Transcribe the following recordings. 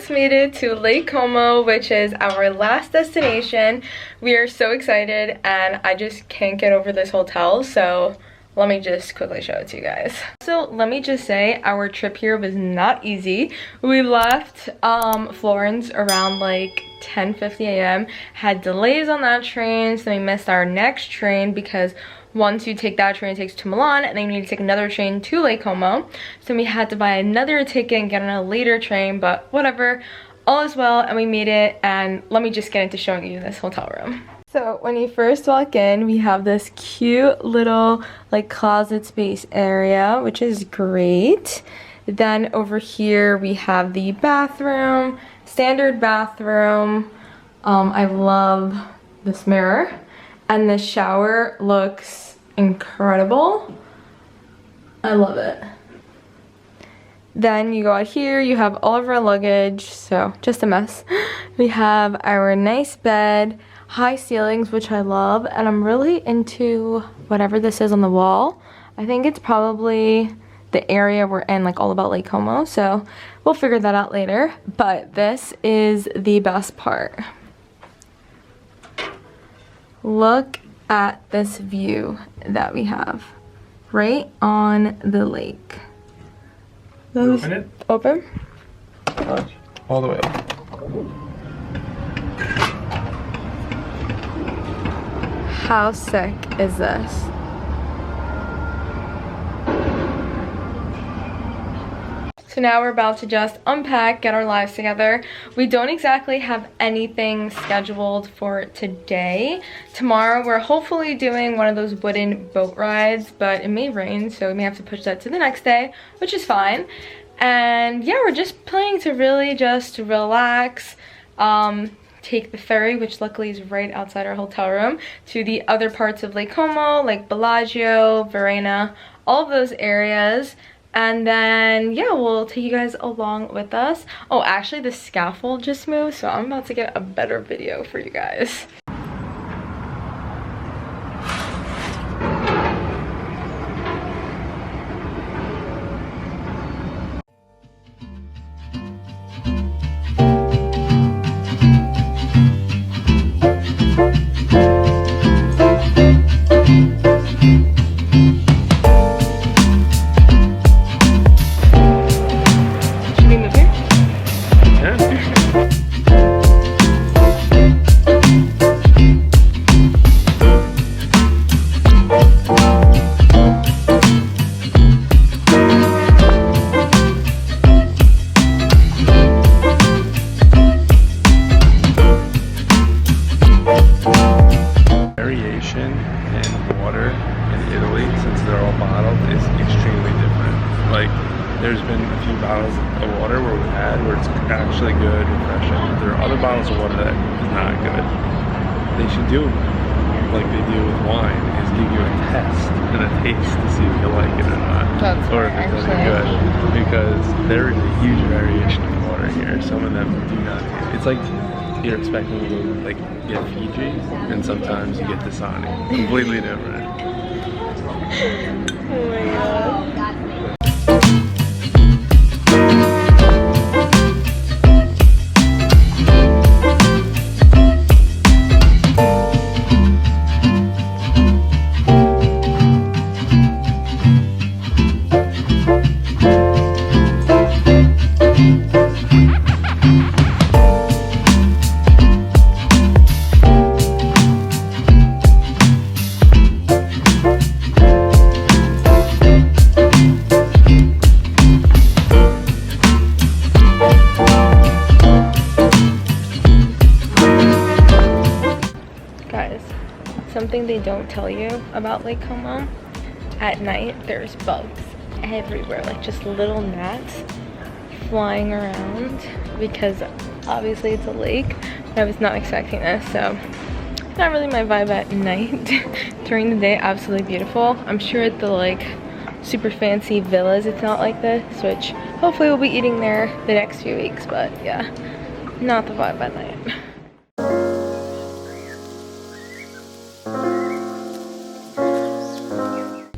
almost made it to Lake Como, which is our last destination. We are so excited and I just can't get over this hotel, so let me just quickly show it to you guys. So let me just say, our trip here was not easy. We left Florence around like 10:50 a.m. Had delays on that train, so we missed our next train because once you take that train, it takes to Milan, and then you need to take another train to Lake Como. So we had to buy another ticket and get on a later train, but whatever. All is well, and we made it, and let me just get into showing you this hotel room. So when you first walk in, we have this cute little like closet space area, which is great. Then over here we have the bathroom, standard bathroom. I love this mirror. And the shower looks incredible. I love it. Then you go out here, you have all of our luggage, so just a mess. We have our nice bed, high ceilings, which I love, and I'm really into whatever this is on the wall. I think it's probably the area we're in, like all about Lake Como, so we'll figure that out later. But this is the best part. Look at this view that we have right on the lake. Open it? Open? All the way up. How sick is this? So now we're about to just unpack, get our lives together. We don't exactly have anything scheduled for today. Tomorrow we're hopefully doing one of those wooden boat rides, but it may rain, so we may have to push that to the next day, which is fine. And yeah, we're just planning to really just relax, take the ferry, which luckily is right outside our hotel room, to the other parts of Lake Como, like Bellagio, Verena, all of those areas. And then, yeah, we'll take you guys along with us. Oh, actually, the scaffold just moved, so I'm about to get a better video for you guys. There's been a few bottles of water where we've had where it's actually good, refreshing. There are other bottles of water that is not good. They should do like they do with wine, is give you a test and a taste to see if you like it or not. That's or if it's any good. Because there is a huge variation of water here. Some of them do not taste. It's like you're expecting to like get Fiji, and sometimes you get Dasani. Completely different. Oh my god. Something they don't tell you about Lake Como, at night there's bugs everywhere, like just little gnats flying around, because obviously it's a lake, but I was not expecting this, so not really my vibe at night. During the day, absolutely beautiful. I'm sure at the like super fancy villas it's not like this, which hopefully we'll be eating there the next few weeks, but yeah, not the vibe at night.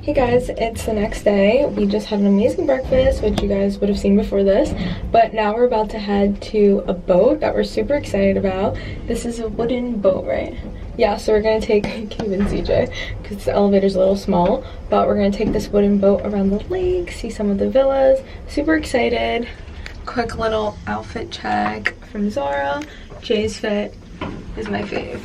Hey guys, it's the next day. We just had an amazing breakfast, which you guys would have seen before this, but now we're about to head to a boat that we're super excited about. This is a wooden boat, right? Yeah, so we're gonna take, I can't even see Jay, because the elevator's a little small, but we're gonna take this wooden boat around the lake, see some of the villas. Super excited. Quick little outfit check from Zara. Jay's fit is my fave.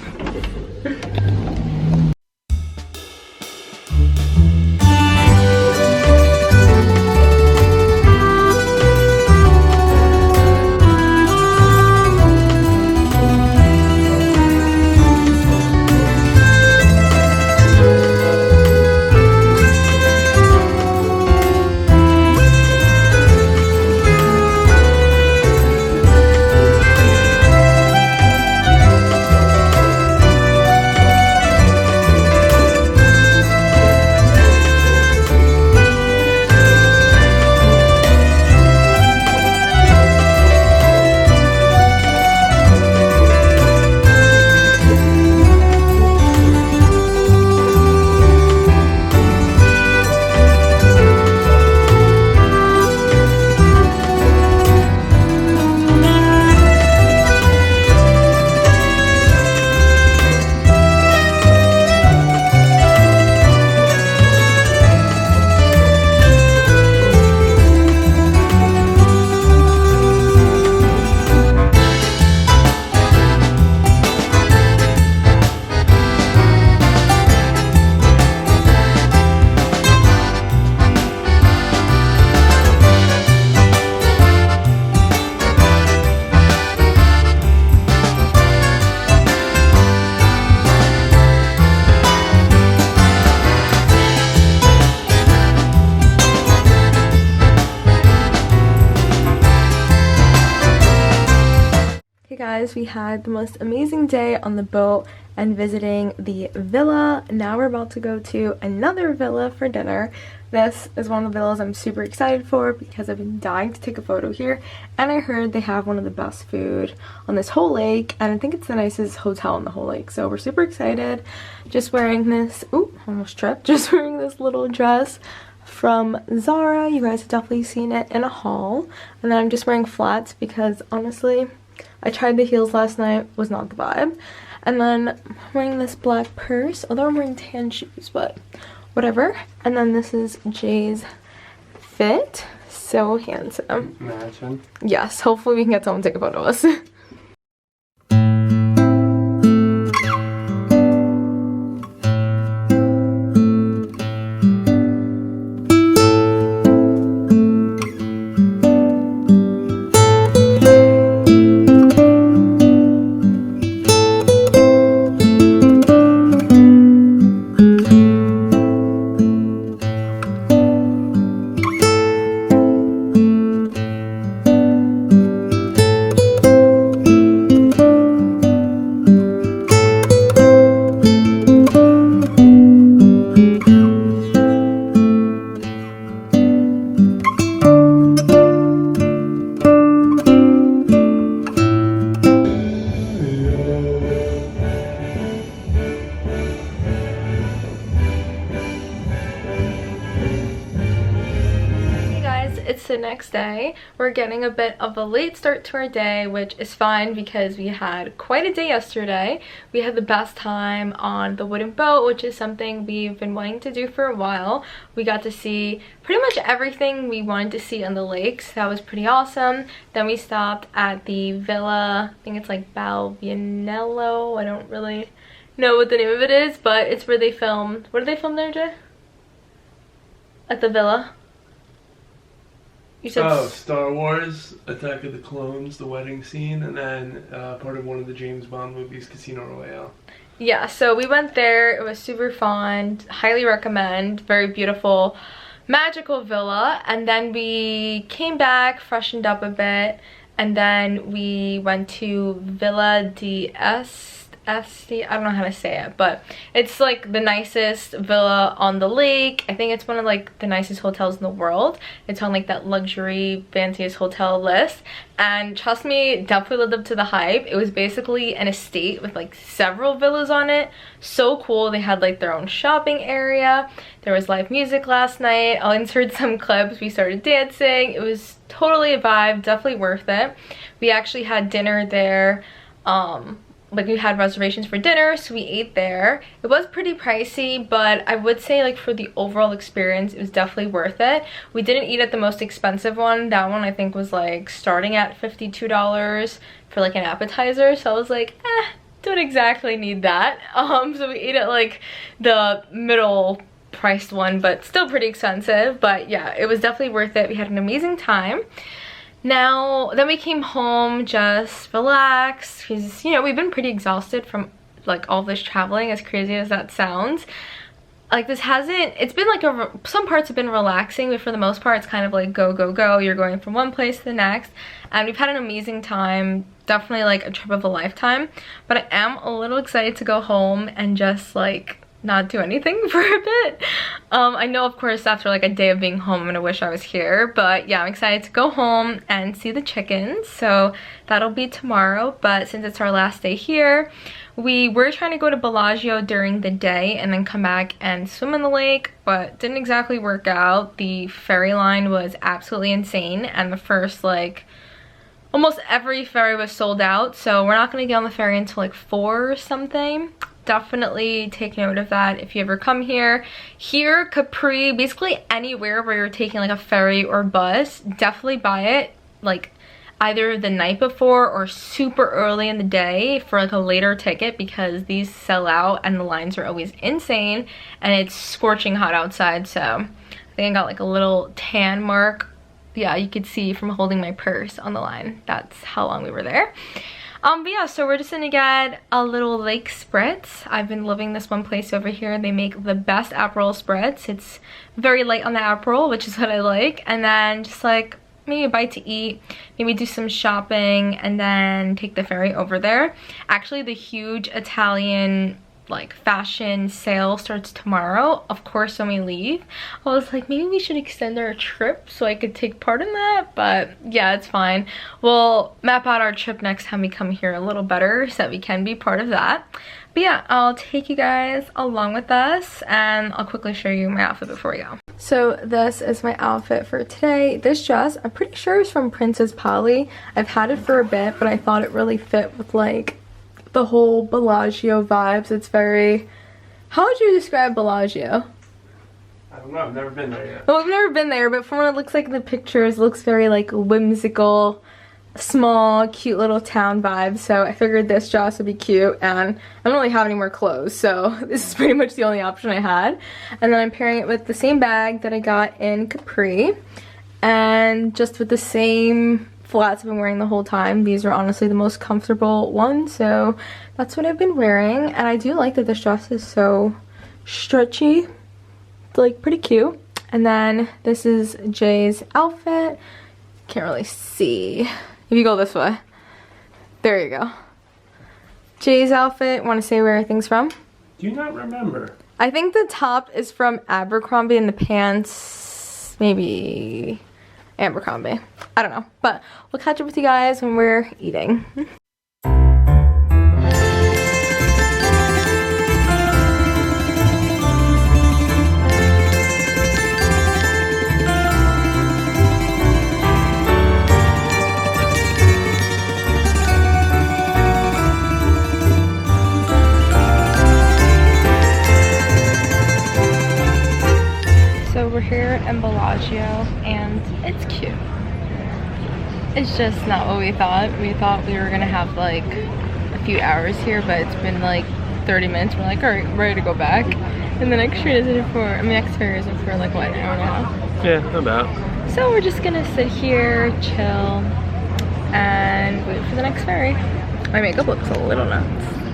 Guys, we had the most amazing day on the boat and visiting the villa. Now we're about to go to another villa for dinner. This is one of the villas I'm super excited for because I've been dying to take a photo here, and I heard they have one of the best food on this whole lake, and I think it's the nicest hotel on the whole lake, so we're super excited. Just wearing this, ooh, almost tripped, just wearing this little dress from Zara. You guys have definitely seen it in a haul. And then I'm just wearing flats because honestly I tried the heels last night, was not the vibe. And then I'm wearing this black purse, although I'm wearing tan shoes, but whatever. And then this is Jay's fit. So handsome. Imagine. Yes, hopefully we can get someone to take a photo of us. It's the next day. We're getting a bit of a late start to our day, which is fine because we had quite a day yesterday. We had the best time on the wooden boat, which is something we've been wanting to do for a while. We got to see pretty much everything we wanted to see on the lakes. That was pretty awesome. Then we stopped at the Villa, I think it's like Balbianello. I don't really know what the name of it is, but it's where they filmed. What did they film there, Jay? At the villa? You said Star Wars, Attack of the Clones, the wedding scene, and then part of one of the James Bond movies, Casino Royale. Yeah, so we went there. It was super fun. Highly recommend. Very beautiful, magical villa. And then we came back, freshened up a bit, and then we went to Villa I don't know how to say it, but it's like the nicest villa on the lake. I think it's one of like the nicest hotels in the world. It's on like that luxury fanciest hotel list, and trust me, definitely lived up to the hype. It was basically an estate with like several villas on it. So cool. They had like their own shopping area. There was live music last night. I'll insert some clips. We started dancing. It was totally a vibe, definitely worth it. We actually had dinner there. Like we had reservations for dinner, so we ate there. It was pretty pricey, but I would say like for the overall experience, it was definitely worth it. We didn't eat at the most expensive one. That one I think was like starting at $52 for like an appetizer. So I was like, don't exactly need that. So we ate at like the middle priced one, but still pretty expensive. But yeah, it was definitely worth it. We had an amazing time. Now, then we came home, just relaxed, because, you know, we've been pretty exhausted from, like, all this traveling, as crazy as that sounds. Like, this hasn't, it's been, like, some parts have been relaxing, but for the most part, it's kind of, like, go, go, go. You're going from one place to the next, and we've had an amazing time, definitely, like, a trip of a lifetime, but I am a little excited to go home and just, like, not do anything for a bit. I know, of course, after like a day of being home, I'm gonna wish I was here, but yeah, I'm excited to go home and see the chickens, so that'll be tomorrow. But since it's our last day here, we were trying to go to Bellagio during the day and then come back and swim in the lake, but didn't exactly work out. The ferry line was absolutely insane, and the first like almost every ferry was sold out, so we're not gonna get on the ferry until like 4 or something. Definitely take note of that if you ever come here. Here, Capri, basically anywhere where you're taking like a ferry or bus, definitely buy it like either the night before or super early in the day for like a later ticket, because these sell out and the lines are always insane and it's scorching hot outside. So I think I got like a little tan mark. Yeah, you could see from holding my purse on the line. That's how long we were there. But yeah, so we're just gonna get a little lake spritz. I've been loving this one place over here. They make the best Aperol spritz. It's very light on the Aperol, which is what I like. And then just like maybe a bite to eat, maybe do some shopping, and then take the ferry over there. Actually, the huge Italian like fashion sale starts tomorrow. Of course, when we leave, I was like, maybe we should extend our trip so I could take part in that, but yeah, it's fine. We'll map out our trip next time we come here a little better so that we can be part of that. But yeah, I'll take you guys along with us and I'll quickly show you my outfit before we go. So this is my outfit for today. This dress, I'm pretty sure is from Princess Polly. I've had it for a bit, but I thought it really fit with like the whole Bellagio vibes. It's very, how would you describe Bellagio? I don't know, I've never been there yet. Well, I've never been there, but from what it looks like in the pictures, it looks very like whimsical, small, cute little town vibe. So I figured this dress would be cute, and I don't really have any more clothes, so this is pretty much the only option I had. And then I'm pairing it with the same bag that I got in Capri, and just with the same flats I've been wearing the whole time. These are honestly the most comfortable ones, so that's what I've been wearing. And I do like that this dress is so stretchy. It's like pretty cute. And then this is Jay's outfit. Can't really see. If you go this way. There you go. Jay's outfit. Want to say where everything's from? Do you not remember? I think the top is from Abercrombie and the pants maybe Abercrombie. I don't know, but we'll catch up with you guys when we're eating. So we're here in Bellagio and it's cute. It's just not what we thought. We thought we were gonna have like a few hours here, but it's been like 30 minutes. We're like, all right, ready to go back. And the next train isn't for, I mean, next ferry isn't for like what, an hour and a half? Yeah, about. So we're just gonna sit here, chill, and wait for the next ferry. My makeup looks a little nuts.